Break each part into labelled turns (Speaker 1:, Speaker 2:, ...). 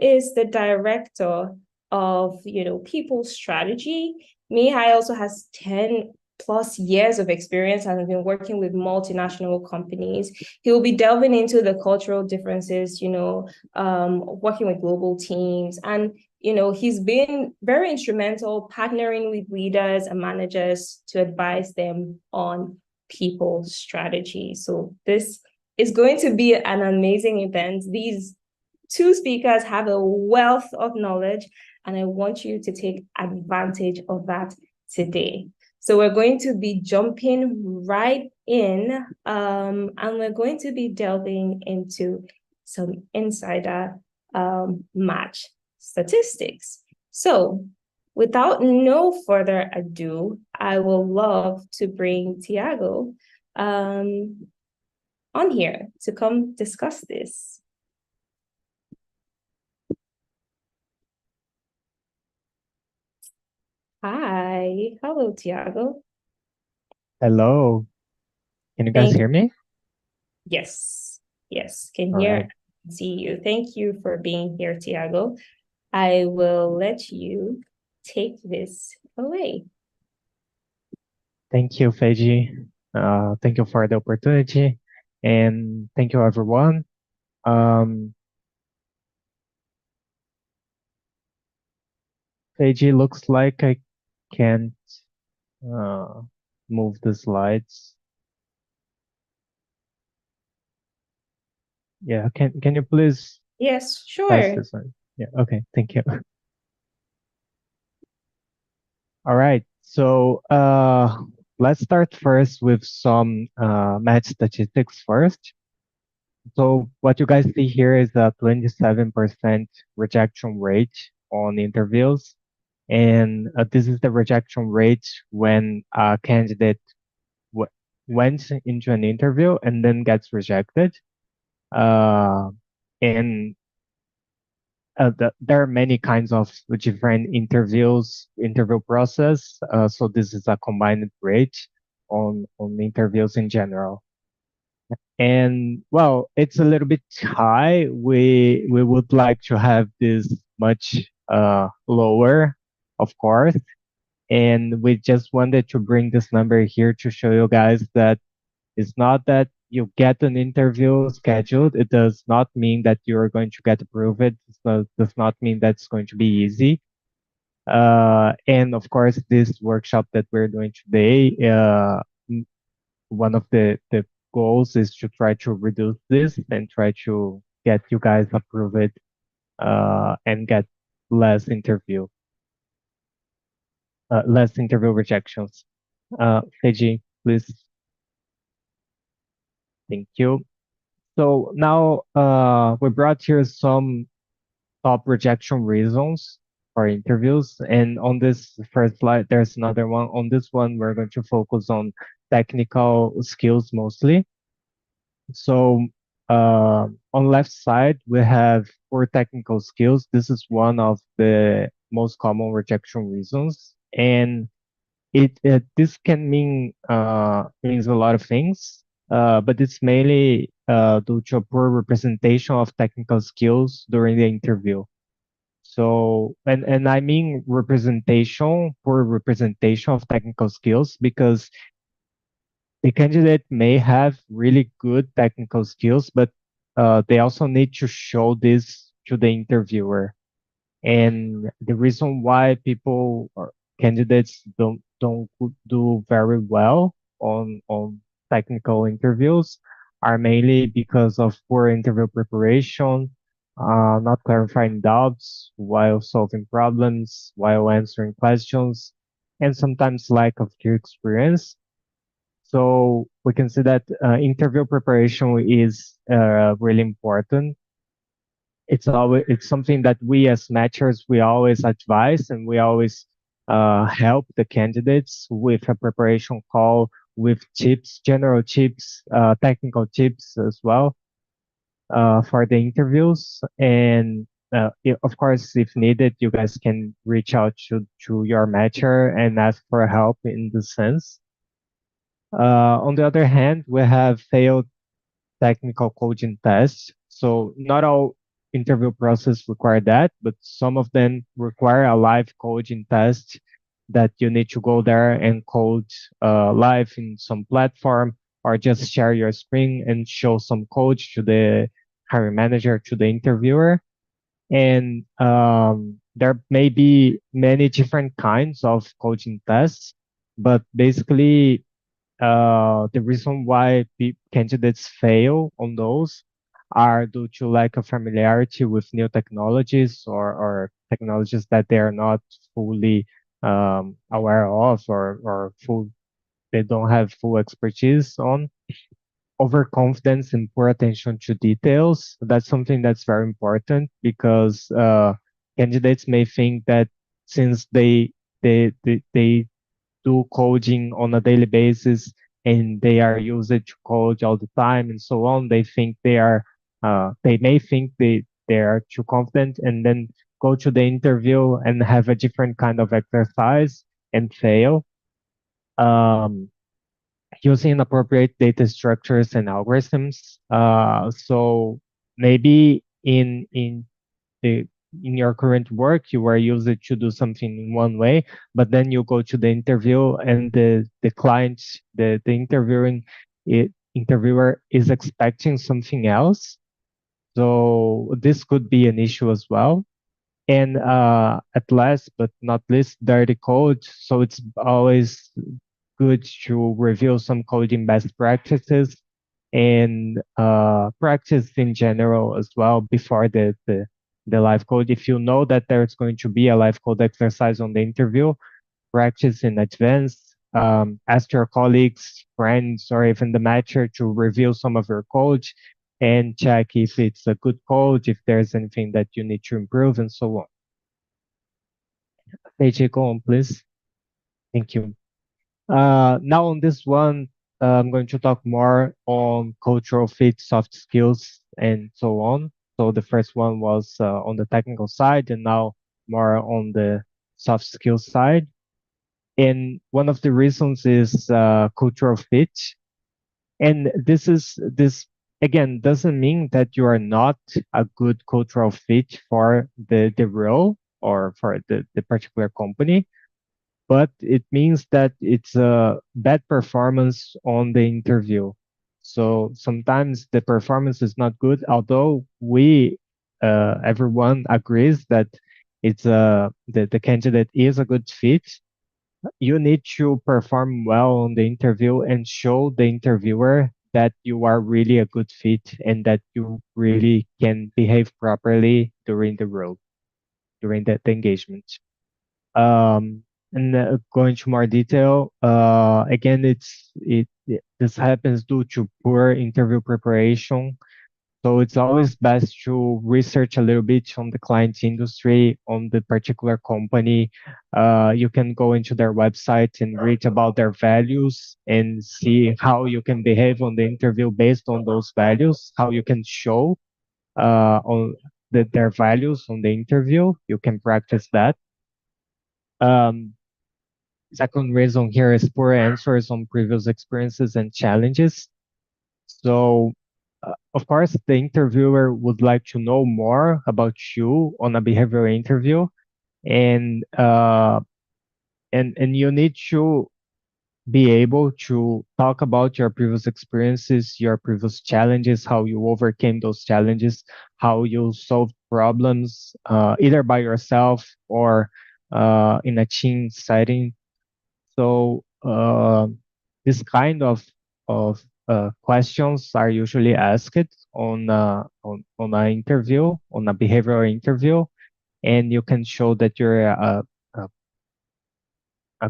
Speaker 1: is the director of, people strategy. Mihai also has 10 plus years of experience and has been working with multinational companies. He will be delving into the cultural differences, working with global teams. And, he's been very instrumental partnering with leaders and managers to advise them on people strategy. So this is going to be an amazing event. These two speakers have a wealth of knowledge, and I want you to take advantage of that today. So we're going to be jumping right in, and we're going to be delving into some insider match statistics. So without no further ado, I will love to bring Tiago on here to come discuss this. Hi. Hello, Tiago.
Speaker 2: Hello. Can you guys hear me?
Speaker 1: Yes. Yes. Can
Speaker 2: All
Speaker 1: hear
Speaker 2: right.
Speaker 1: and see you. Thank you for being here, Tiago. I will let you take this away.
Speaker 2: Thank you, Feiji. Thank you for the opportunity. And thank you, everyone. Feiji, looks like I can't uh, move the slides. Yeah, can you please
Speaker 1: Yes,
Speaker 2: pass
Speaker 1: sure.
Speaker 2: this one? Yeah, okay, thank you. All right, so let's start first with some match statistics first. So what you guys see here is a 27% rejection rate on interviews. And this is the rejection rate when a candidate went into an interview and then gets rejected. Uh, and there are many kinds of different interview process. So this is a combined rate on interviews in general. And well, it's a little bit high. We would like to have this much lower, of course. And we just wanted to bring this number here to show you guys that it's not that you get an interview scheduled. It does not mean that you're going to get approved. It does not mean that's going to be easy. And of course, this workshop that we're doing today, one of the goals is to try to reduce this and try to get you guys approved and get less interview less interview rejections. Feiji, please. Thank you. So now we brought here some top rejection reasons for interviews. And on this first slide, there's another one. On this one, we're going to focus on technical skills mostly. So on left side, we have poor technical skills. This is one of the most common rejection reasons. And this can means a lot of things, but it's mainly due to a poor representation of technical skills during the interview. So, and I mean poor representation of technical skills, because the candidate may have really good technical skills, but they also need to show this to the interviewer. And the reason why people or candidates don't do very well on technical interviews are mainly because of poor interview preparation, not clarifying doubts while solving problems, while answering questions, and sometimes lack of clear experience. So we can see that interview preparation is really important. It's something that we as matchers we always advise, and we always help the candidates with a preparation call with tips, general tips, technical tips as well for the interviews. And of course, if needed, you guys can reach out to your matcher and ask for help in this sense. On the other hand, we have failed technical coding tests. So not all interview process require that, but some of them require a live coding test that you need to go there and code live in some platform, or just share your screen and show some code to the hiring manager, to the interviewer. And there may be many different kinds of coding tests, but basically the reason why candidates fail on those are due to lack of familiarity with new technologies, or technologies that they are not fully aware of, or they don't have full expertise on. Overconfidence and poor attention to details. That's something that's very important, because candidates may think that since they do coding on a daily basis and they are used to code all the time and so on, they may think they are too confident, and then go to the interview and have a different kind of exercise and fail. Um, Using inappropriate data structures and algorithms. So maybe the in your current work, you were used to do something in one way, but then you go to the interview and the client, the interviewer is expecting something else. So this could be an issue as well. And at last but not least, dirty code. So it's always good to review some coding best practices and practice in general as well before the live code. If you know that there's going to be a live code exercise on the interview, practice in advance. Ask your colleagues, friends, or even the matcher to review some of your code and check if it's a good code, if there's anything that you need to improve, and so on. AJ, go on, please. Thank you. Now on this one, I'm going to talk more on cultural fit, soft skills, and so on. So the first one was on the technical side, and now more on the soft skills side. And one of the reasons is cultural fit. And this again doesn't mean that you are not a good cultural fit for the role or for the particular company, but it means that it's a bad performance on the interview. So sometimes the performance is not good, although everyone agrees that the candidate is a good fit. You need to perform well on the interview and show the interviewer that you are really a good fit and that you really can behave properly during the role, during the engagement. Um, and going to more detail, again, this happens due to poor interview preparation. So it's always best to research a little bit on the client industry, on the particular company. You can go into their website and read about their values and see how you can behave on the interview based on those values, how you can show on their values on the interview. You can practice that. Um, Second reason here is poor answers on previous experiences and challenges. So, of course, the interviewer would like to know more about you on a behavioral interview, and and you need to be able to talk about your previous experiences, your previous challenges, how you overcame those challenges, how you solved problems, either by yourself or in a team setting. So this kind of questions are usually asked on an interview, on a behavioral interview, and you can show that you're a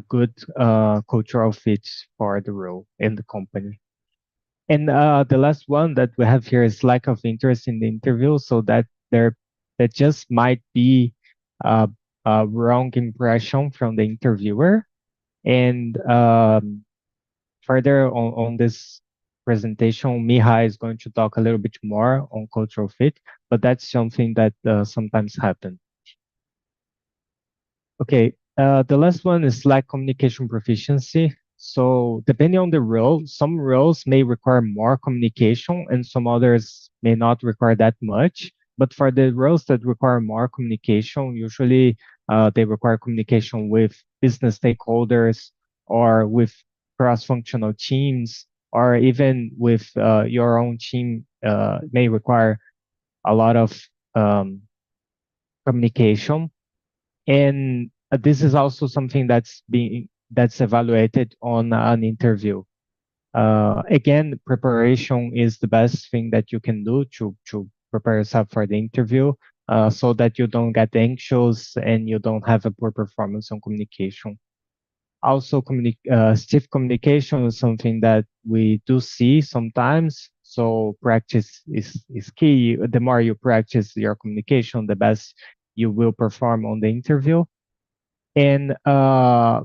Speaker 2: good cultural fit for the role in the company. And the last one that we have here is lack of interest in the interview, so that just might be a, a wrong impression from the interviewer. And further on this presentation, Mihai is going to talk a little bit more on cultural fit, but that's something that sometimes happens. Okay, the last one is lack communication proficiency. So depending on the role, some roles may require more communication and some others may not require that much. But for the roles that require more communication, usually they require communication with business stakeholders or with cross-functional teams, or even with your own team may require a lot of um, communication. And this is also something that's evaluated on an interview. Again, preparation is the best thing that you can do to prepare yourself for the interview, so that you don't get anxious and you don't have a poor performance on communication. Also, stiff communication is something that we do see sometimes. So practice is key. The more you practice your communication, the best you will perform on the interview. And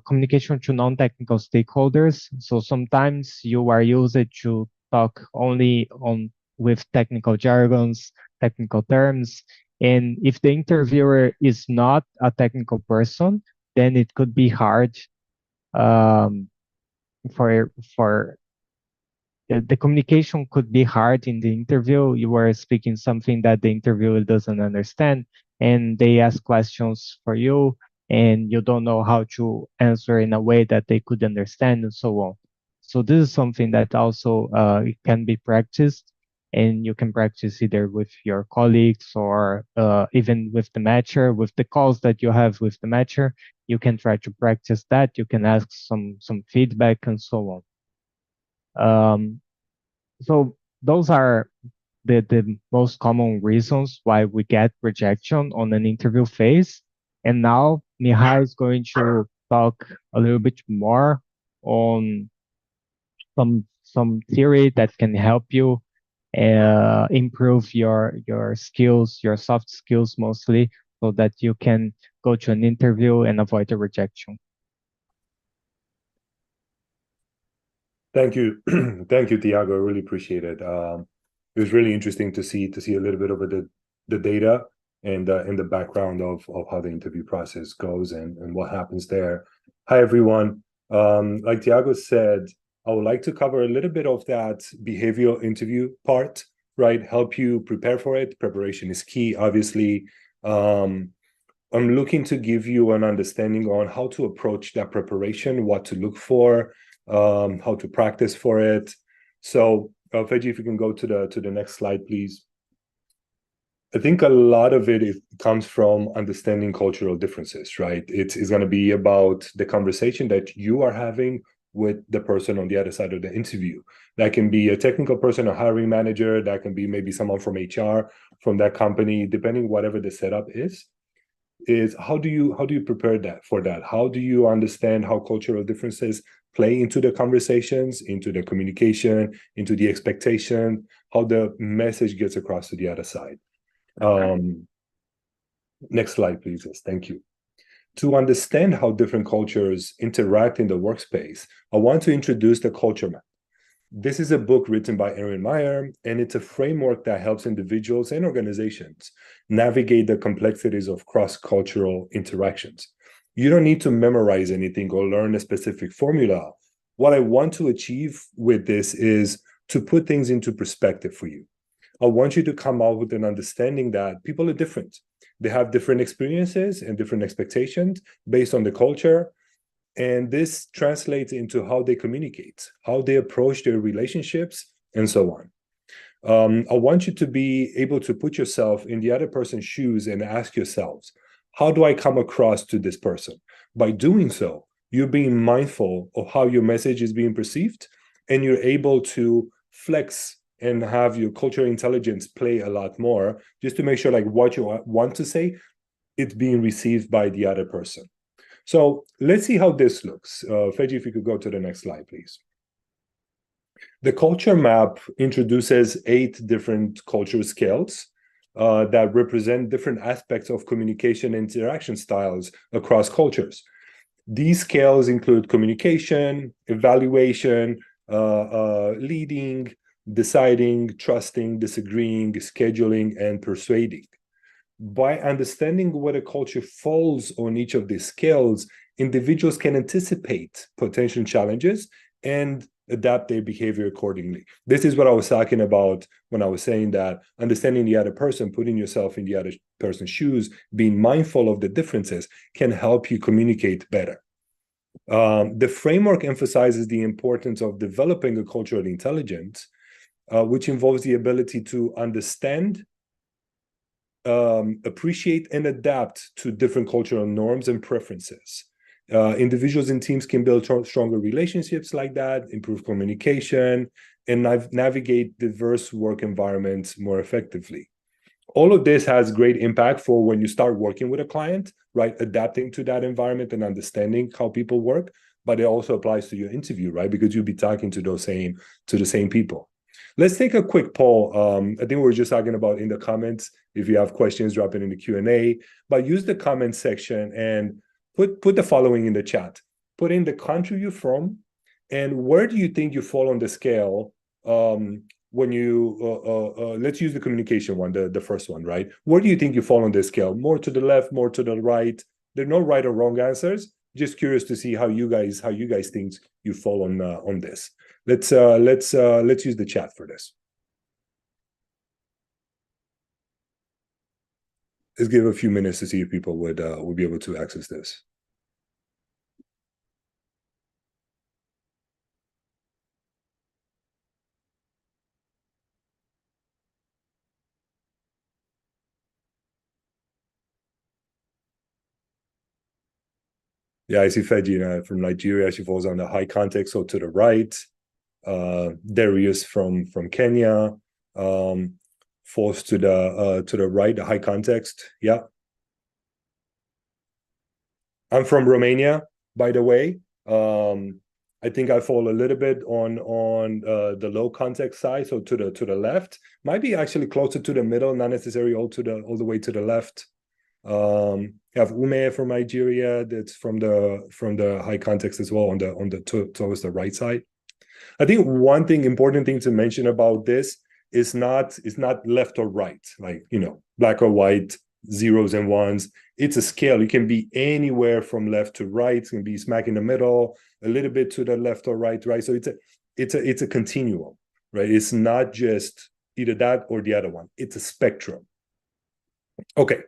Speaker 2: communication to non-technical stakeholders. So sometimes you are used to talk only on with technical jargons, technical terms. And if the interviewer is not a technical person, then it could be hard um, for the communication could be hard in the interview. You were speaking something that the interviewer doesn't understand, and they ask questions for you, and you don't know how to answer in a way that they could understand, and so on. So this is something that also it can be practiced, and you can practice either with your colleagues or even with the matcher, with the calls that you have with the matcher. You can try to practice that. You can ask some feedback and so on. So those are the most common reasons why we get rejection on an interview phase. And now Mihai is going to talk a little bit more on some theory that can help you improve your skills, your soft skills mostly, so that you can go to an interview and avoid a rejection.
Speaker 3: Thank you. Thank you, Tiago. I really appreciate it. It was really interesting to see a little bit of the data and the background of how the interview process goes and what happens there. Hi, everyone. Like Tiago said, I would like to cover a little bit of that behavioral interview part, right? Help you prepare for it. Preparation is key, obviously. I'm looking to give you an understanding on how to approach that preparation, what to look for, how to practice for it. So, Feji, if you can go to the next slide, please. I think a lot of it comes from understanding cultural differences, right? It's going to be about the conversation that you are having with the person on the other side of the interview. That can be a technical person, a hiring manager. That can be maybe someone from HR, from that company, depending whatever the setup is how do you prepare that for that? How do you understand how cultural differences play into the conversations, into the communication, into the expectation, how the message gets across to the other side? Next slide, please. Yes, thank you. To understand how different cultures interact in the workspace, I want to introduce the culture map. This is a book written by Erin Meyer, and it's a framework that helps individuals and organizations navigate the complexities of cross-cultural interactions. You don't need to memorize anything or learn a specific formula. What I want to achieve with this is to put things into perspective for you. I want you to come out with an understanding that people are different. They have different experiences and different expectations based on the culture. And this translates into how they communicate, how they approach their relationships, and so on. I want you to be able to put yourself in the other person's shoes and ask yourselves, how do I come across to this person? By doing so, you're being mindful of how your message is being perceived, and you're able to flex and have your cultural intelligence play a lot more, just to make sure like what you want to say, it's being received by the other person. So let's see how this looks. Feji, if you could go to the next slide, please. The culture map introduces 8 different culture scales that represent different aspects of communication and interaction styles across cultures. These scales include communication, evaluation, leading, deciding, trusting, disagreeing, scheduling, and persuading. By understanding what a culture falls on each of these scales, individuals can anticipate potential challenges and adapt their behavior accordingly. This is what I was talking about when I was saying that understanding the other person, putting yourself in the other person's shoes, being mindful of the differences can help you communicate better. The framework emphasizes the importance of developing a cultural intelligence, which involves the ability to understand, appreciate, and adapt to different cultural norms and preferences. Individuals and teams can build stronger relationships like that, improve communication, and navigate diverse work environments more effectively. All of this has great impact for when you start working with a client, right? Adapting to that environment and understanding how people work, but it also applies to your interview, right? Because you'll be talking to the same people. Let's take a quick poll. I think we were just talking about in the comments. If you have questions, drop it in the Q&A, but use the comment section and put the following in the chat. Put in the country you're from and where do you think you fall on the scale when you, let's use the communication one, the first one, right? Where do you think you fall on this scale? More to the left, more to the right? There are no right or wrong answers. Just curious to see how you guys think you fall on this. Let's use the chat for this. Let's give a few minutes to see if people would be able to access this. Yeah, I see Feji from Nigeria. She falls on the high context, so to the right. Darius from Kenya falls to the right, the high context. Yeah. I'm from Romania, by the way. I think I fall a little bit on the low context side, so to the left. Might be actually closer to the middle, not necessarily all the way to the left. You have Ume from Nigeria, that's from the high context as well, towards the right side. I think one important thing to mention about this is not left or right, like black or white, zeros and ones. It's a scale. You can be anywhere from left to right. It can be smack in the middle, a little bit to the left or right. So it's a continuum, right? It's not just either that or the other one. It's a spectrum. Okay.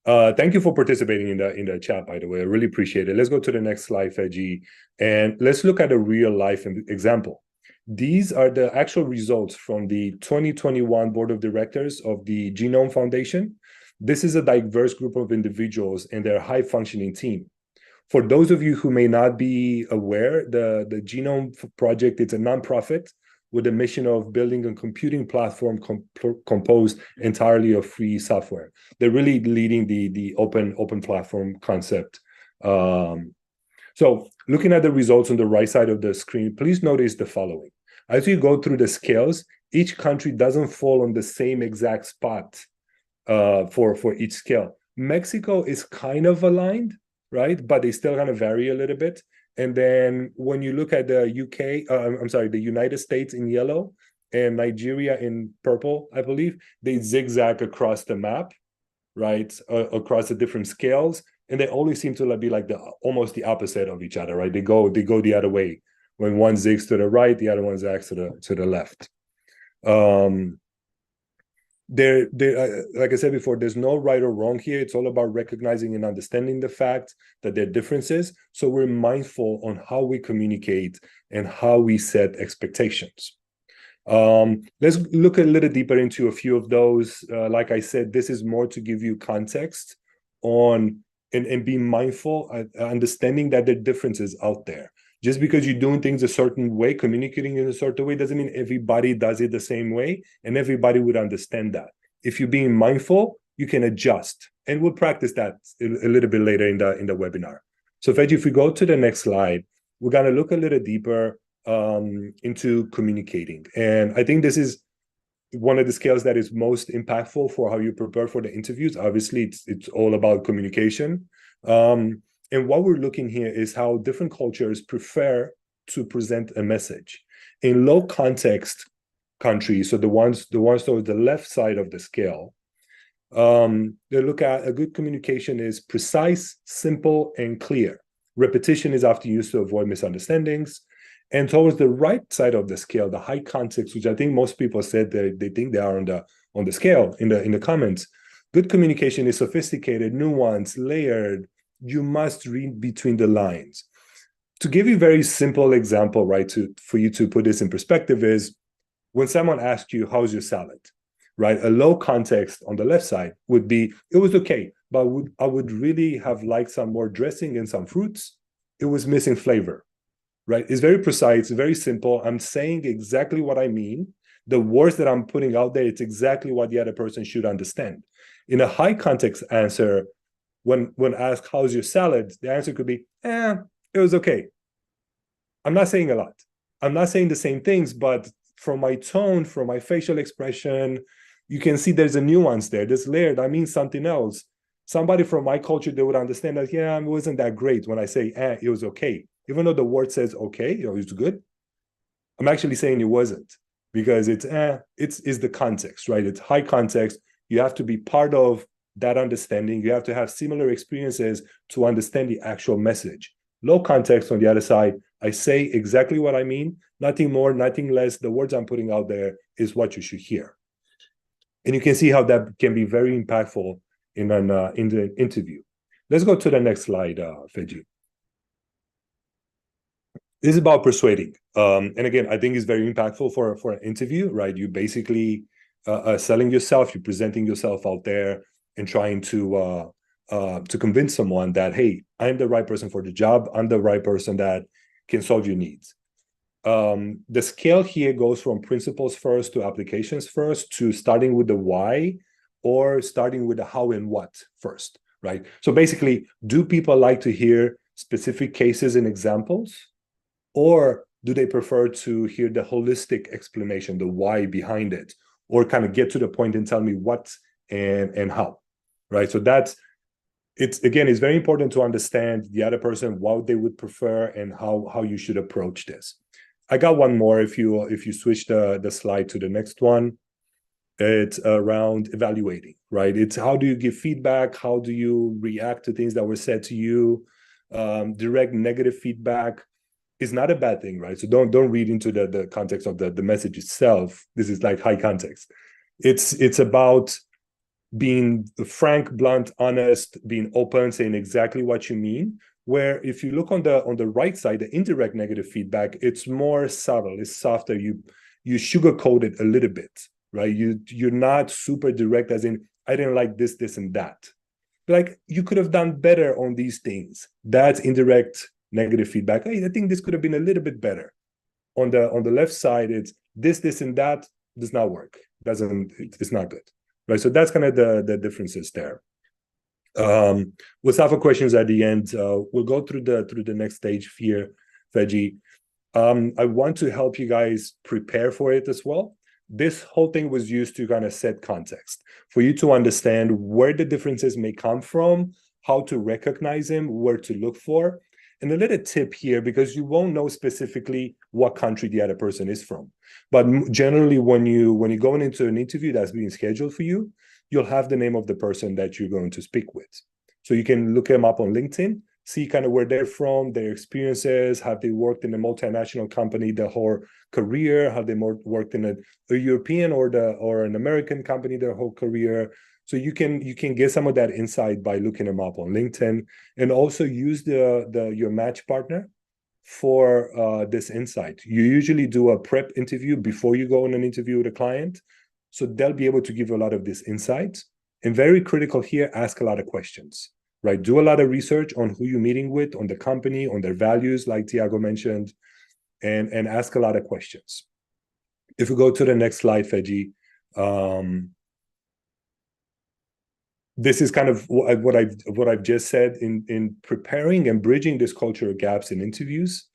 Speaker 3: Thank you for participating in the chat, by the way. I really appreciate it. Let's go to the next slide, Feji, and let's look at a real life example. These are the actual results from the 2021 Board of Directors of the Genome Foundation. This is a diverse group of individuals and their high-functioning team. For those of you who may not be aware, the Genome Project, it's a nonprofit with a mission of building a computing platform composed entirely of free software. They're really leading the open platform concept. So looking at the results on the right side of the screen, please notice the following. As you go through the scales, each country doesn't fall on the same exact spot for each scale. Mexico is kind of aligned, right? But they still kind of vary a little bit. And then when you look at the the United States in yellow and Nigeria in purple, I believe, they zigzag across the map, right? Across the different scales. And they always seem to be like almost the opposite of each other, right? They go the other way. When one zigs to the right, the other one zags to the left. Like I said before, there's no right or wrong here. It's all about recognizing and understanding the fact that there are differences. So we're mindful on how we communicate and how we set expectations. Let's look a little deeper into a few of those. Like I said, this is more to give you context on and be mindful, understanding that there are differences out there. Just because you're doing things a certain way, communicating in a certain way, doesn't mean everybody does it the same way, and everybody would understand that. If you're being mindful, you can adjust, and we'll practice that a little bit later in the webinar. So, Feji, if we go to the next slide, we're gonna look a little deeper into communicating, and I think this is one of the skills that is most impactful for how you prepare for the interviews. Obviously, it's all about communication. And what we're looking here is how different cultures prefer to present a message. In low context countries, so the ones towards the left side of the scale, they look at a good communication is precise, simple, and clear. Repetition is often used to avoid misunderstandings. And towards the right side of the scale, the high context, which I think most people said they think they are on the scale in the comments. Good communication is sophisticated, nuanced, layered. You must read between the lines. To give you a very simple example, right, for you to put this in perspective is when someone asks you, how's your salad, right? A low context on the left side would be, it was okay, but I would really have liked some more dressing and some fruits. It was missing flavor, right? It's very precise, very simple. I'm saying exactly what I mean. The words that I'm putting out there, it's exactly what the other person should understand. In a high context answer, when asked, how's your salad? The answer could be, it was okay. I'm not saying a lot. I'm not saying the same things, but from my tone, from my facial expression, you can see there's a nuance there. This layer, that means something else. Somebody from my culture, they would understand that, it wasn't that great when I say, it was okay. Even though the word says okay, it's good. I'm actually saying it wasn't, because it's the context, right? It's high context. You have to be part of that understanding. You have to have similar experiences to understand the actual message. Low context on the other side, I say exactly what I mean, nothing more, nothing less. The words I'm putting out there is what you should hear. And you can see how that can be very impactful in the interview. Let's go to the next slide, Feji. This is about persuading. And again, I think it's very impactful for an interview, right? You basically selling yourself, you're presenting yourself out there and trying to convince someone that, hey, I'm the right person for the job. I'm the right person that can solve your needs. The scale here goes from principles first to applications first to starting with the why or starting with the how and what first, right? So basically, do people like to hear specific cases and examples? Or do they prefer to hear the holistic explanation, the why behind it, or kind of get to the point and tell me what and how, right? So it's very important to understand the other person, what they would prefer, and how you should approach this. I got one more. If you switch the slide to the next one, it's around evaluating, right? It's how do you give feedback? How do you react to things that were said to you? Direct negative feedback is not a bad thing, right? So don't read into the context of the message itself. This is like high context. It's about being frank, blunt, honest, being open, saying exactly what you mean. Where if you look on the right side, the indirect negative feedback, it's more subtle, it's softer. You sugarcoat it a little bit, right? You're not super direct, as in, I didn't like this, and that. Like, you could have done better on these things. That's indirect negative feedback. Hey, I think this could have been a little bit better. On the left side, it's this, and that does not work. It's not good, right? So that's kind of the differences there. We'll have a questions at the end. We'll go through the next stage here, Feji. I want to help you guys prepare for it as well. This whole thing was used to kind of set context for you to understand where the differences may come from, how to recognize them, where to look for. And a little tip here, because you won't know specifically what country the other person is from. But generally, when you're going into an interview that's being scheduled for you, you'll have the name of the person that you're going to speak with. So you can look them up on LinkedIn, see kind of where they're from, their experiences, have they worked in a multinational company their whole career, have they worked in a European or an American company their whole career. So you can get some of that insight by looking them up on LinkedIn, and also use your match partner for this insight. You usually do a prep interview before you go on an interview with a client. So they'll be able to give you a lot of this insight. And very critical here, ask a lot of questions, right? Do a lot of research on who you're meeting with, on the company, on their values, like Tiago mentioned, and ask a lot of questions. If we go to the next slide, Feji, this is kind of what I've just said in preparing and bridging these cultural gaps in interviews.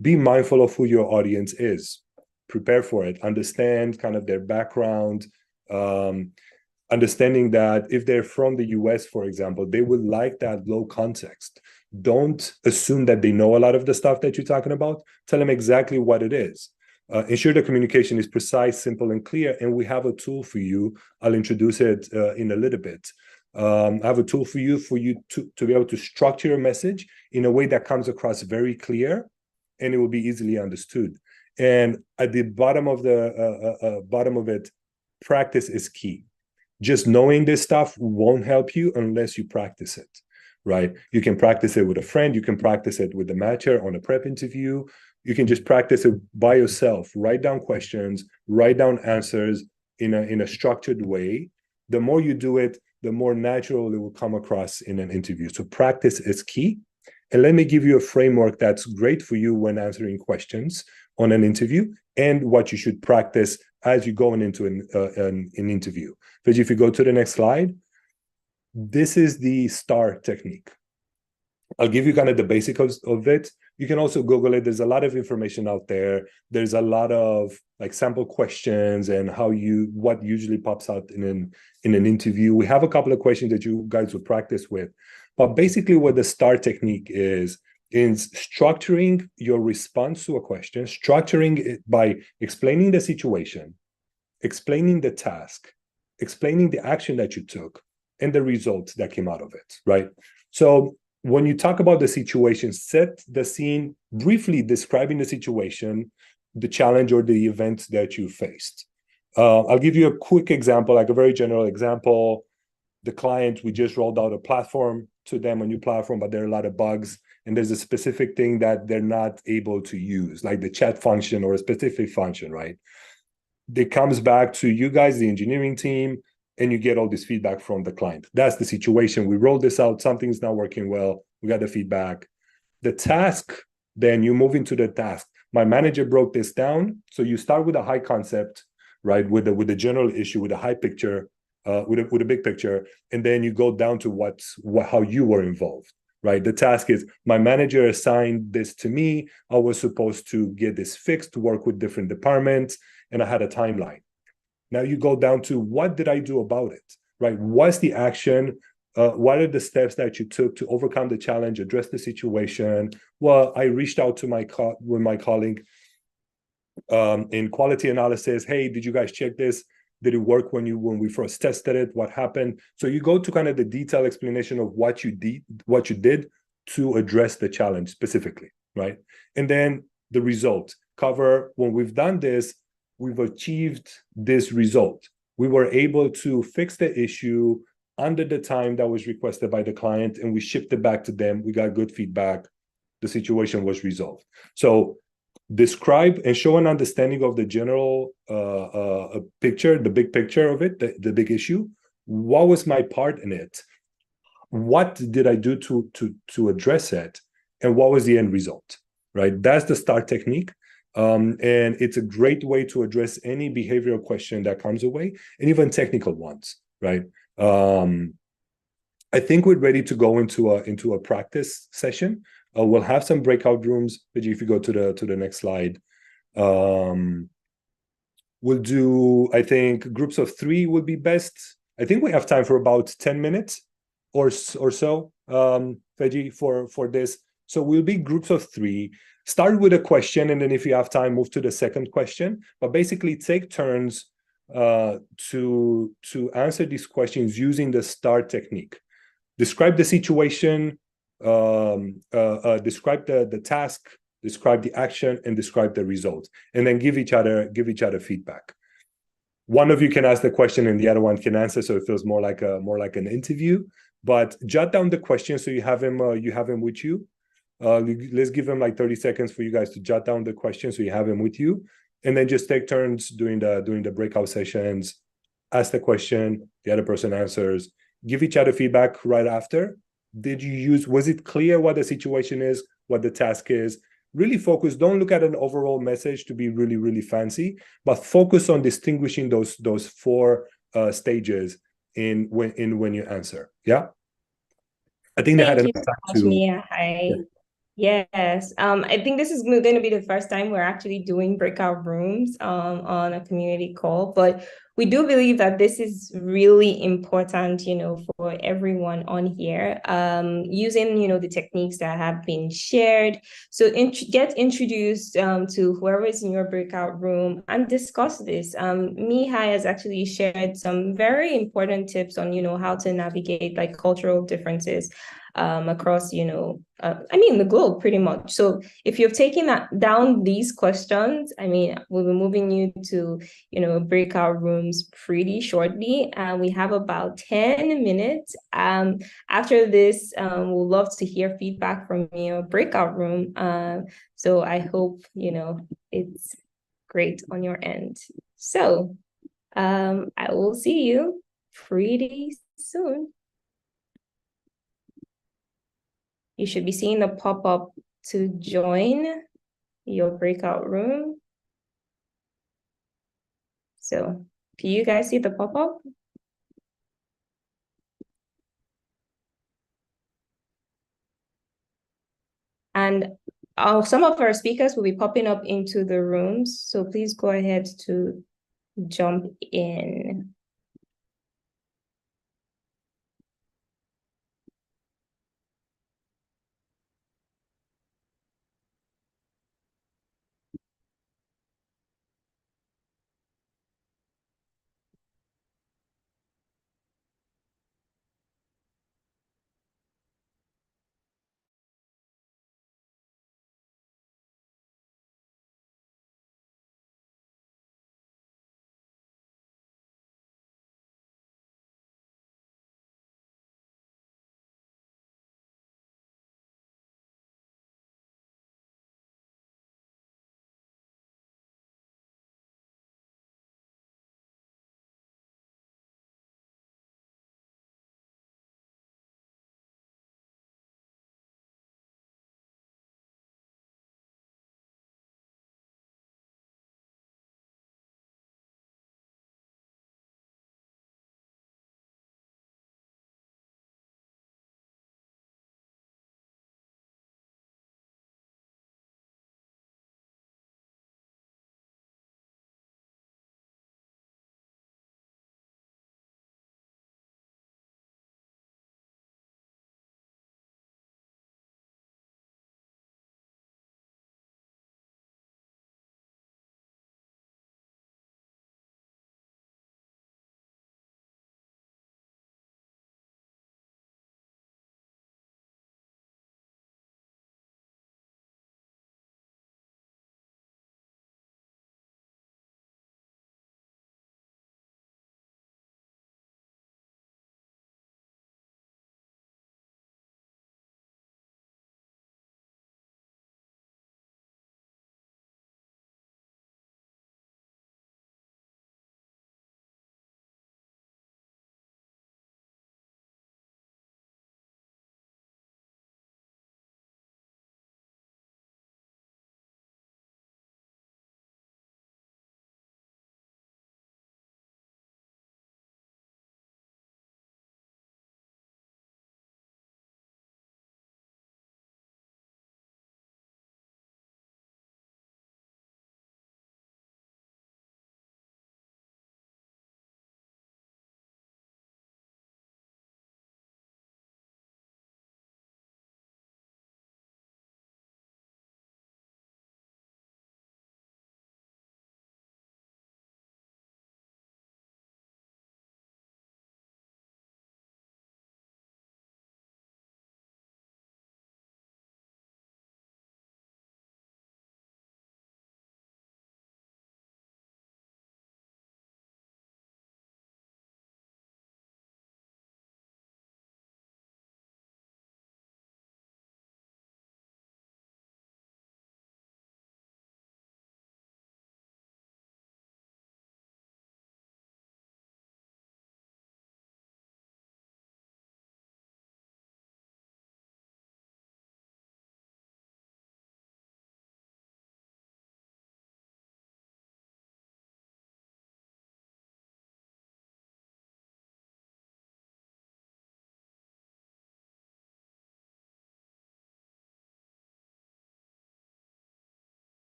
Speaker 3: Be mindful of who your audience is. Prepare for it. Understand kind of their background. Understanding that if they're from the US, for example, they would like that low context. Don't assume that they know a lot of the stuff that you're talking about. Tell them exactly what it is. Ensure the communication is precise, simple, and clear. And we have a tool for you. I'll introduce it in a little bit. I have a tool for you to be able to structure a message in a way that comes across very clear and it will be easily understood. And at the bottom of it, practice is key. Just knowing this stuff won't help you unless you practice it, right? You can practice it with a friend. You can practice it with the matcher on a prep interview. You can just practice it by yourself. Write down questions, write down answers in a structured way. The more you do it, the more natural it will come across in an interview. So practice is key. And let me give you a framework that's great for you when answering questions on an interview and what you should practice as you go into an interview. Because if you go to the next slide, this is the STAR technique. I'll give you kind of the basics of it. You can also Google it. There's a lot of information out there. There's a lot of like sample questions and what usually pops out in an interview. We have a couple of questions that you guys will practice with. But basically what the STAR technique is structuring your response to a question, structuring it by explaining the situation, explaining the task, explaining the action that you took, and the results that came out of it, right? So when you talk about the situation, set the scene, briefly describing the situation, the challenge or the event that you faced. I'll give you a quick example, like a very general example. The client, we just rolled out a platform to them, a new platform, but there are a lot of bugs. And there's a specific thing that they're not able to use, like the chat function or a specific function, right? It comes back to you guys, the engineering team, and you get all this feedback from the client. That's the situation. We rolled this out. Something's not working well. We got the feedback. The task, then you move into the task. My manager broke this down. So you start with a high concept, right? With the general issue, with a high picture, with a big picture, and then you go down to how you were involved, right? The task is my manager assigned this to me. I was supposed to get this fixed, to work with different departments, and I had a timeline. Now you go down to what did I do about it, right? What's the action? What are the steps that you took to overcome the challenge, address the situation? Well, I reached out to my colleague in quality analysis. Hey, did you guys check this? Did it work when we first tested it? What happened? So you go to kind of the detailed explanation of what you did to address the challenge specifically, right? And then the result. Cover, when we've done this, we've achieved this result. We were able to fix the issue under the time that was requested by the client, and we shipped it back to them. We got good feedback. The situation was resolved. So describe and show an understanding of the general picture, the big picture of it, the big issue. What was my part in it? What did I do to address it? And what was the end result, right? That's the STAR technique. And it's a great way to address any behavioral question that comes away, and even technical ones, right? I think we're ready to go into a practice session. We'll have some breakout rooms. If you go to the next slide, we'll do, I think, groups of 3 would be best. I think we have time for about 10 minutes or so, Veggie, for this. So we'll be groups of 3. Start with a question, and then if you have time, move to the second question. But basically, take turns to answer these questions using the STAR technique. Describe the situation, describe the task, describe the action, and describe the result, and then give each other feedback. One of you can ask the question, and the other one can answer, so it feels more like an interview. But jot down the question so you have him with you. Let's give him like 30 seconds for you guys to jot down the question so you have him with you, and then just take turns during the breakout sessions. Ask the question, the other person answers. Give each other feedback right after. Was it clear what the situation is, what the task is? Really focus. Don't look at an overall message to be really, really fancy, but focus on distinguishing those 4 stages when you answer. Yeah. I think they had enough time to.
Speaker 1: Mia. Hi. Yes. I think this is going to be the first time we're actually doing breakout rooms on a community call, but we do believe that this is really important, for everyone on here, using, the techniques that have been shared. So get introduced to whoever is in your breakout room and discuss this. Mihai has actually shared some very important tips on, how to navigate like cultural differences across, I mean, the globe pretty much. So if you've taken down these questions, I mean, we'll be moving you to, breakout rooms pretty shortly. We have about 10 minutes. After this, we'll love to hear feedback from your breakout room. So I hope, it's great on your end. So I will see you pretty soon. You should be seeing the pop-up to join your breakout room. So can you guys see the pop-up? And some of our speakers will be popping up into the rooms. So please go ahead to jump in.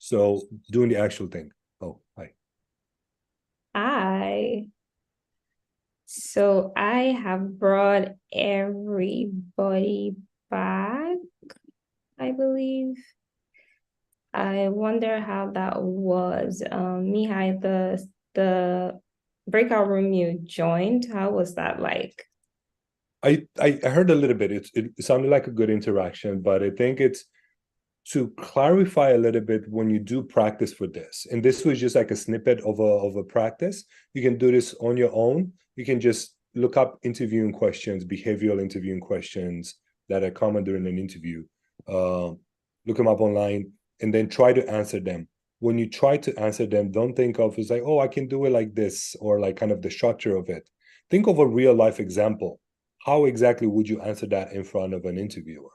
Speaker 3: So doing the actual thing. Oh, hi.
Speaker 1: So I have brought everybody back, I believe. I wonder how that was. Mihai, the breakout room you joined, how was that like?
Speaker 3: I heard a little bit. It sounded like a good interaction, but I think it's to clarify a little bit when you do practice for this. And this was just like a snippet of a practice. You can do this on your own. You can just look up interviewing questions, behavioral interviewing questions that are common during an interview. Look them up online and then try to answer them. When you try to answer them, don't think of it's like, oh, I can do it like this, or like kind of the structure of it. Think of a real life example. How exactly would you answer that in front of an interviewer,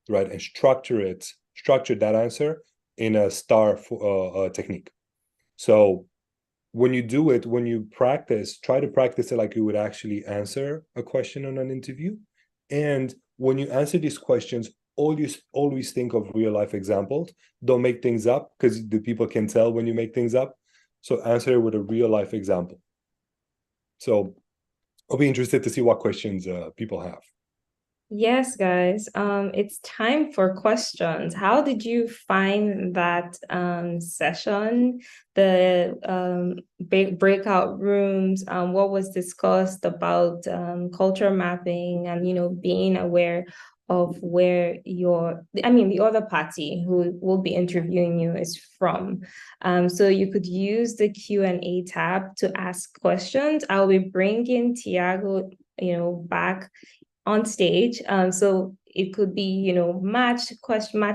Speaker 3: right? And structure that answer in a STAR technique. So when you do it, when you practice, try to practice it like you would actually answer a question on an interview. And when you answer these questions, always think of real life examples. Don't make things up, because the people can tell when you make things up. So answer it with a real life example. So I'll be interested to see what questions people have.
Speaker 1: Yes, guys. It's time for questions. How did you find that session? The breakout rooms, what was discussed about culture mapping and being aware of where the other party who will be interviewing you is from. So you could use the Q&A tab to ask questions. I'll be bringing Tiago, back on stage. So it could be, match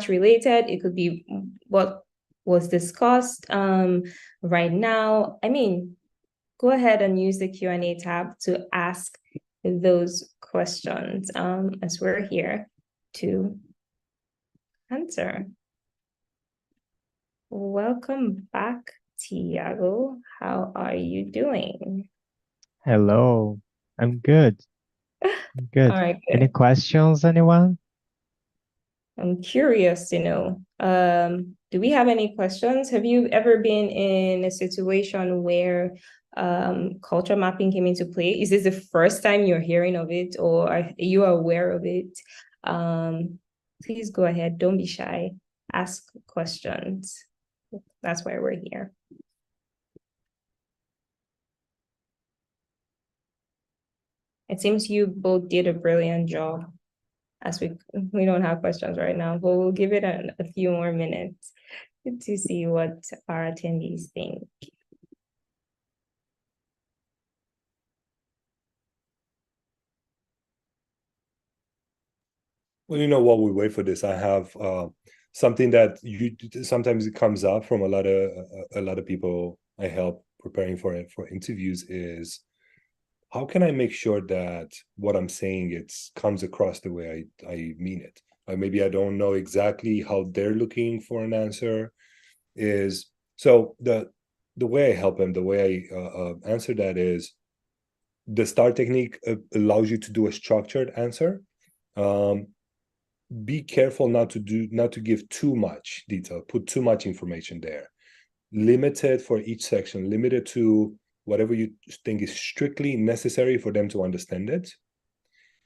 Speaker 1: related. It could be what was discussed right now. Go ahead and use the Q&A tab to ask those questions as we're here to answer. Welcome back, Tiago. How are you doing?
Speaker 2: Hello, I'm good. I'm good.
Speaker 1: All right, good.
Speaker 2: Any questions, anyone?
Speaker 1: I'm curious to know, do we have any questions? Have you ever been in a situation where culture mapping came into play? Is this the first time you're hearing of it, or are you aware of it? Please go ahead. Don't be shy. Ask questions. That's why we're here. It seems you both did a brilliant job. As we don't have questions right now, but we'll give it a few more minutes to see what our attendees think.
Speaker 3: Well, while we wait for this, I have something that sometimes it comes up from a lot of people I help preparing for interviews is, how can I make sure that what I'm saying comes across the way I mean it? Maybe I don't know exactly how they're looking for an answer. So the way I help them, the way I answer that is, the STAR technique allows you to do a structured answer. Be careful not to give too much detail, put too much information there. Limit it for each section, limit it to whatever you think is strictly necessary for them to understand it.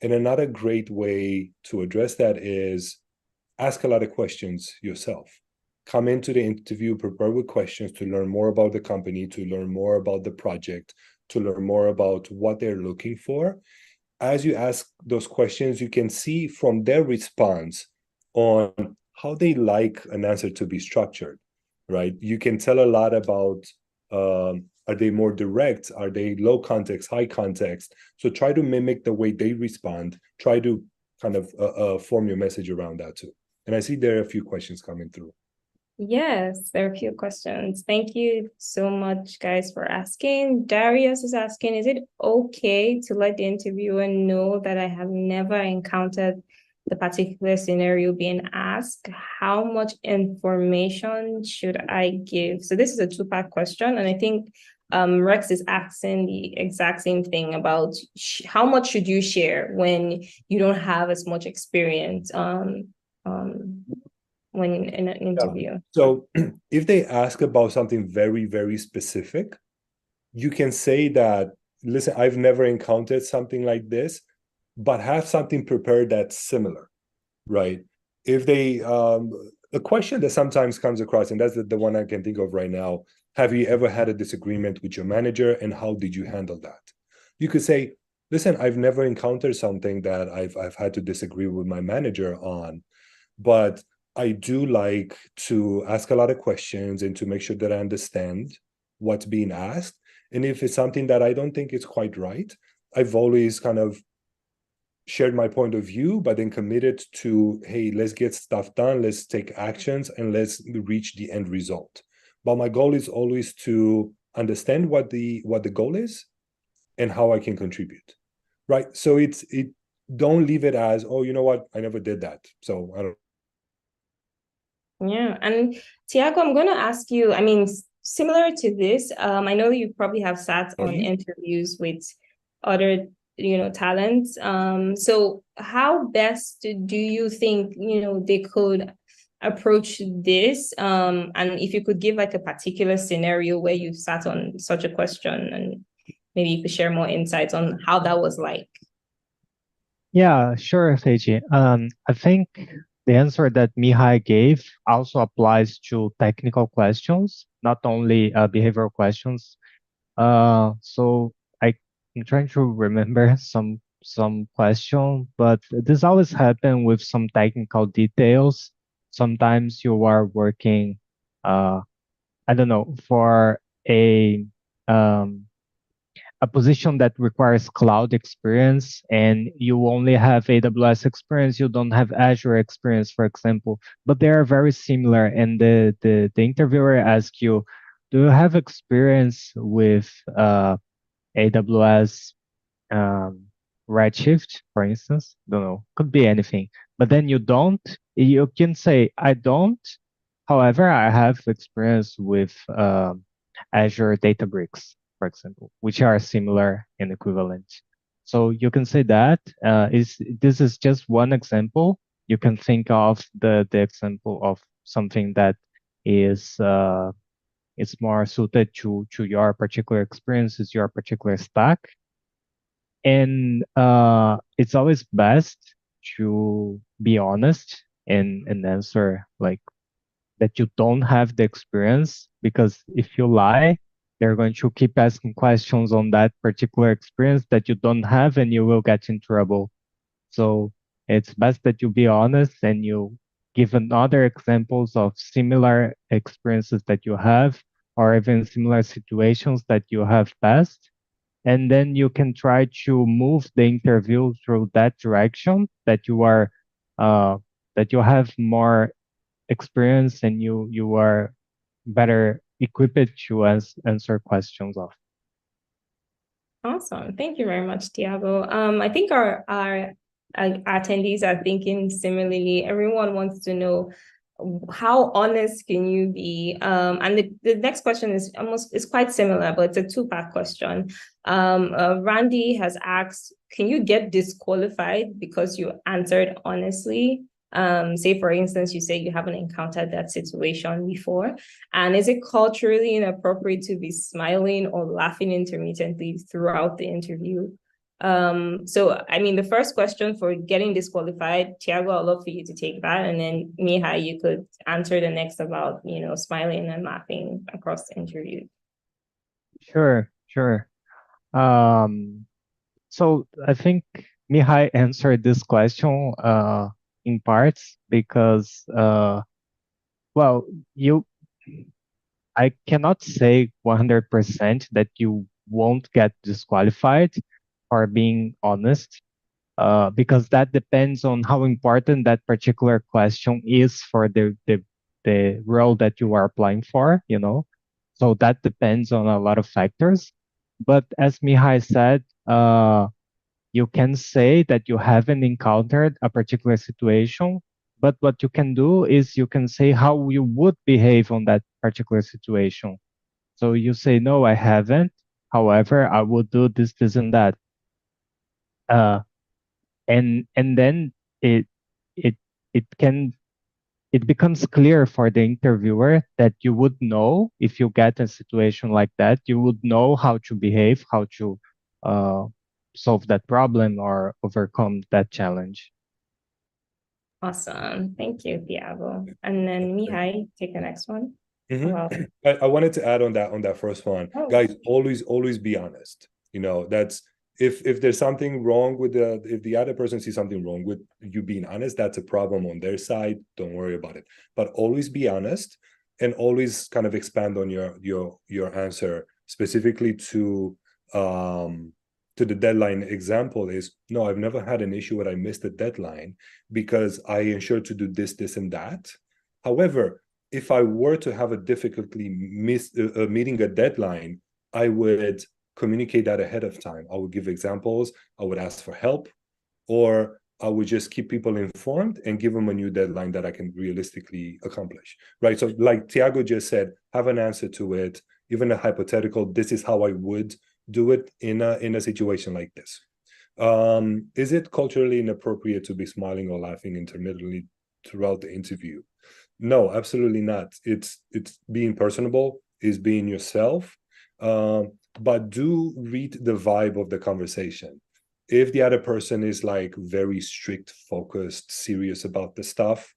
Speaker 3: And another great way to address that is ask a lot of questions yourself. Come into the interview prepared with questions to learn more about the company, to learn more about the project, to learn more about what they're looking for. As you ask those questions, you can see from their response on how they like an answer to be structured, right? You can tell a lot about, are they more direct? Are they low context, high context? So try to mimic the way they respond. Try to kind of form your message around that too. And I see there are a few questions coming through.
Speaker 1: Yes, there are a few questions. Thank you so much, guys, for asking. Darius is asking, is it okay to let the interviewer know that I have never encountered the particular scenario being asked? How much information should I give? So this is a two-part question, and I think Rex is asking the exact same thing about how much should you share when you don't have as much experience when in an interview?
Speaker 3: So if they ask about something very, very specific, you can say that, listen, I've never encountered something like this, but have something prepared that's similar, right? If they, a question that sometimes comes across, and that's the one I can think of right now, have you ever had a disagreement with your manager and how did you handle that? You could say, listen, I've never encountered something that I've had to disagree with my manager on, but I do like to ask a lot of questions and to make sure that I understand what's being asked. And if it's something that I don't think is quite right, I've always kind of shared my point of view, but then committed to, hey, let's get stuff done, let's take actions, and let's reach the end result. But my goal is always to understand what the goal is and how I can contribute. Right. So it don't leave it as, oh, you know what, I never did that, so I don't.
Speaker 1: Yeah. And Tiago, I'm going to ask you, I mean, similar to this, I know you probably have sat on interviews with other, talents. So how best do you think, they could approach this? And if you could give like a particular scenario where you've sat on such a question, and maybe you could share more insights on how that was like.
Speaker 2: Yeah, sure, Seiji. I think the answer that Mihai gave also applies to technical questions, not only behavioral questions. So I'm trying to remember some question, but this always happen with some technical details. Sometimes you are working, I don't know, for um, a position that requires cloud experience and you only have AWS experience, you don't have Azure experience, for example, but they are very similar. And the interviewer asks you, do you have experience with AWS um, Redshift, for instance? Don't know, could be anything. But then you can say, I don't. However, I have experience with Azure Databricks, for example, which are similar and equivalent. So you can say that this is just one example. You can think of the example of something that is it's more suited to your particular experiences, your particular stack. And it's always best to be honest and answer like that you don't have the experience, because if you lie, they're going to keep asking questions on that particular experience that you don't have and you will get in trouble. So it's best that you be honest and you give another examples of similar experiences that you have or even similar situations that you have passed. And then you can try to move the interview through that direction that you are that you have more experience and you are better equipped to answer questions of.
Speaker 1: Awesome. Thank you very much, Tiago. I think our attendees are thinking similarly. Everyone wants to know, how honest can you be? And the next question is quite similar, but it's a two-part question. Randy has asked, can you get disqualified because you answered honestly? Say, for instance, you say you haven't encountered that situation before. And is it culturally inappropriate to be smiling or laughing intermittently throughout the interview? So, I mean, the first question for getting disqualified, Tiago, I'd love for you to take that. And then Mihai, you could answer the next about, smiling and laughing across the interview.
Speaker 2: Sure. So I think Mihai answered this question in parts because, well, I cannot say 100% that you won't get disqualified for being honest, because that depends on how important that particular question is for the role that you are applying for, you know. So that depends on a lot of factors. But as Mihai said, you can say that you haven't encountered a particular situation, but what you can do is you can say how you would behave on that particular situation. So you say, no, I haven't. However, I would do this, this, and that. And then it it it can it becomes clear for the interviewer that you would know if you get a situation like that, you would know how to behave, how to uh, solve that problem or overcome that challenge.
Speaker 1: Awesome. Thank you, Thiago. And then Mihai, take the next one.
Speaker 3: Mhm. I wanted to add on that first one, guys. Always be honest. That's if there's something wrong with if the other person sees something wrong with you being honest, that's a problem on their side. Don't worry about it. But always be honest and always kind of expand on your answer specifically to the deadline example is no, I've never had an issue where I missed a deadline because I ensured to do this, and that. However, if I were to have a difficulty meeting a deadline, I would communicate that ahead of time. I would give examples, I would ask for help, or I would just keep people informed and give them a new deadline that I can realistically accomplish, right? So like Thiago just said, have an answer to it, even a hypothetical, this is how I would do it in a situation like this. Is it culturally inappropriate to be smiling or laughing intermittently throughout the interview? No, absolutely not. It's being personable, is being yourself, but do read the vibe of the conversation. If the other person is like very strict, focused, serious about the stuff,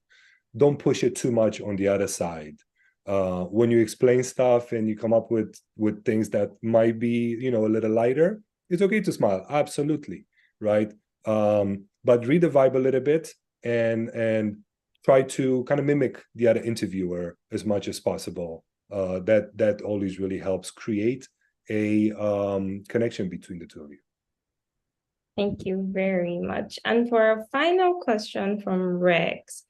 Speaker 3: don't push it too much on the other side. When you explain stuff and you come up with things that might be a little lighter, it's okay to smile, absolutely, right? But read the vibe a little bit and try to kind of mimic the other interviewer as much as possible. That always really helps create a connection between the two of you.
Speaker 1: Thank you very much. And for our final question from Rex,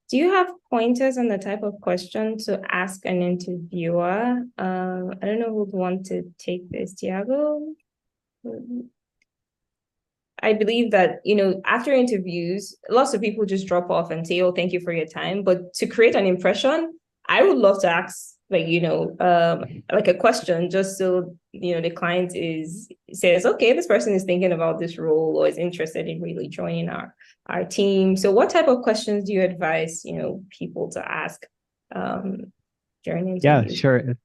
Speaker 1: do you have pointers on the type of question to ask an interviewer? I don't know who would want to take this, Thiago. I believe that, after interviews, lots of people just drop off and say, oh, thank you for your time. But to create an impression, I would love to ask, like a question just so, the client says, okay, this person is thinking about this role or is interested in really joining our team. So what type of questions do you advise, people to ask during interviews?
Speaker 2: Yeah, sure.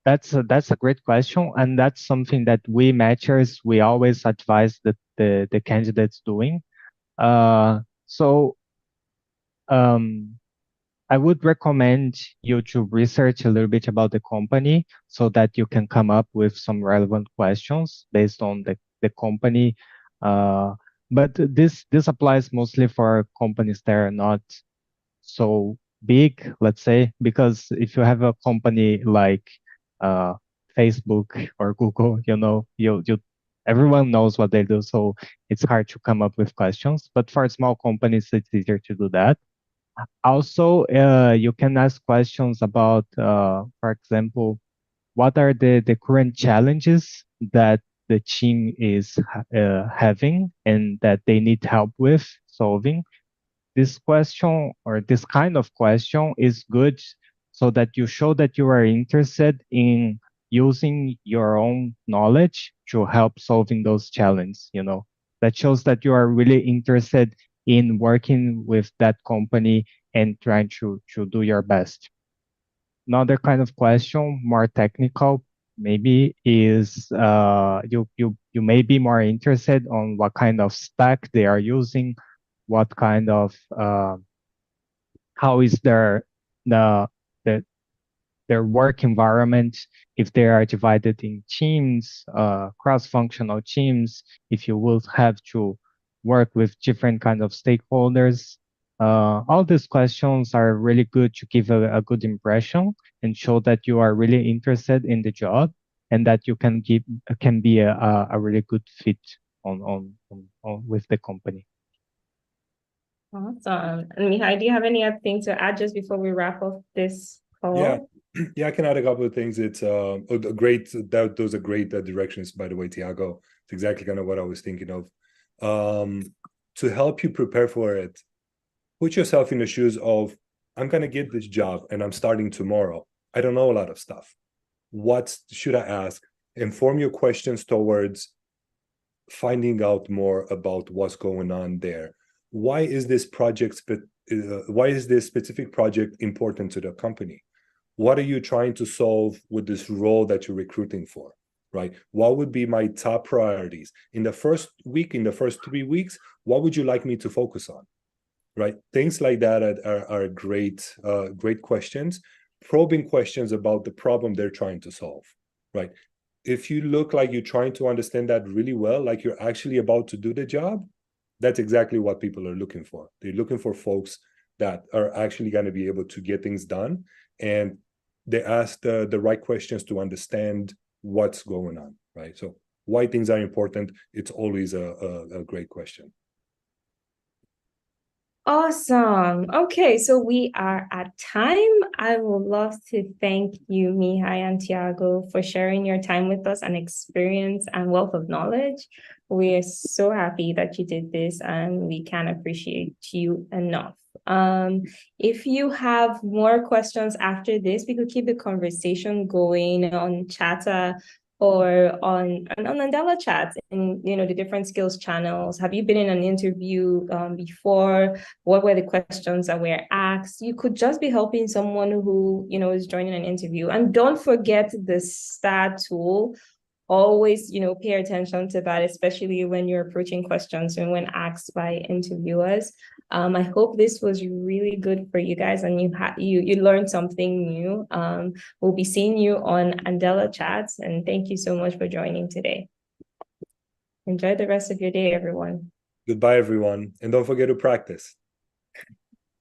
Speaker 2: That's a great question, and that's something that we matchers we always advise the candidates doing. So I would recommend you to research a little bit about the company so that you can come up with some relevant questions based on the company. But this applies mostly for companies that are not so big, let's say, because if you have a company like Facebook or Google, you everyone knows what they do, so it's hard to come up with questions. But for small companies, it's easier to do that. Also, you can ask questions about, for example, what are the current challenges that the team is having and that they need help with solving. This question or this kind of question is good so that you show that you are interested in using your own knowledge to help solving those challenges, that shows that you are really interested in working with that company and trying to do your best. Another kind of question, more technical, maybe is you may be more interested on what kind of stack they are using, what kind of how is the the their work environment, if they are divided in teams, cross-functional teams, if you will have to work with different kind of stakeholders. All these questions are really good to give a good impression and show that you are really interested in the job and that you can be a really good fit on with the company.
Speaker 1: Awesome. And Mihai, do you have any other thing to add just before we wrap up this call?
Speaker 3: Yeah, I can add a couple of things. It's great. Those are great directions, by the way, Thiago. It's exactly kind of what I was thinking of. To help you prepare for it, put yourself in the shoes of, I'm going to get this job and I'm starting tomorrow. I don't know a lot of stuff. What should I ask? Inform your questions towards finding out more about what's going on there. Why is this project why is this specific project important to the company? What are you trying to solve with this role that you're recruiting for, right? What would be my top priorities in the first week, in the first 3 weeks? What would you like me to focus on, right? Things like that are great, great questions, probing questions about the problem they're trying to solve, right? If you look like you're trying to understand that really well, like you're actually about to do the job, that's exactly what people are looking for. They're looking for folks that are actually going to be able to get things done, and they ask the right questions to understand what's going on, right? So why things are important, it's always a great question.
Speaker 1: Awesome. Okay, so we are at time. I would love to thank you, Mihai and Tiago, for sharing your time with us and experience and wealth of knowledge. We are so happy that you did this, and we can appreciate you enough. If you have more questions after this, we could keep the conversation going on Chatter or on Andela chats and the different skills channels. Have you been in an interview before? What were the questions that were asked? You could just be helping someone who is joining an interview. And don't forget the STAR tool. Always pay attention to that, especially when you're approaching questions and when asked by interviewers. I hope this was really good for you guys, and you learned something new. We'll be seeing you on Andela chats, and thank you so much for joining today. Enjoy the rest of your day, everyone.
Speaker 3: Goodbye, everyone, and don't forget to practice.